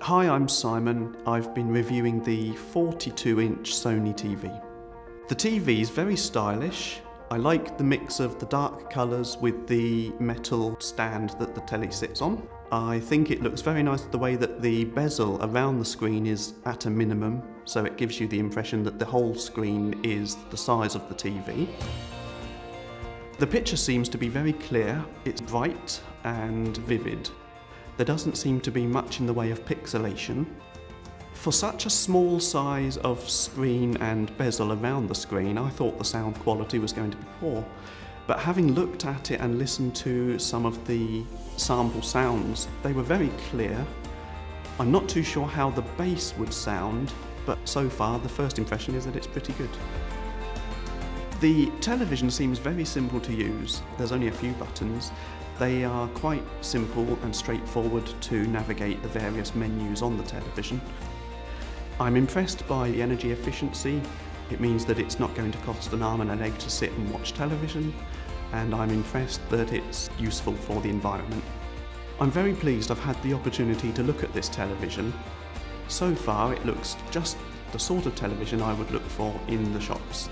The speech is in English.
Hi, I'm Simon. I've been reviewing the 42-inch Sony TV. The TV is very stylish. I like the mix of the dark colours with the metal stand that the telly sits on. I think it looks very nice the way that the bezel around the screen is at a minimum, so it gives you the impression that the whole screen is the size of the TV. The picture seems to be very clear, it's bright and vivid. There doesn't seem to be much in the way of pixelation. For such a small size of screen and bezel around the screen, I thought the sound quality was going to be poor. But having looked at it and listened to some of the sample sounds, they were very clear. I'm not too sure how the bass would sound, but so far the first impression is that it's pretty good. The television seems very simple to use. There's only a few buttons. They are quite simple and straightforward to navigate the various menus on the television. I'm impressed by the energy efficiency. It means that it's not going to cost an arm and a leg to sit and watch television, and I'm impressed that it's useful for the environment. I'm very pleased I've had the opportunity to look at this television. So far it looks just the sort of television I would look for in the shops.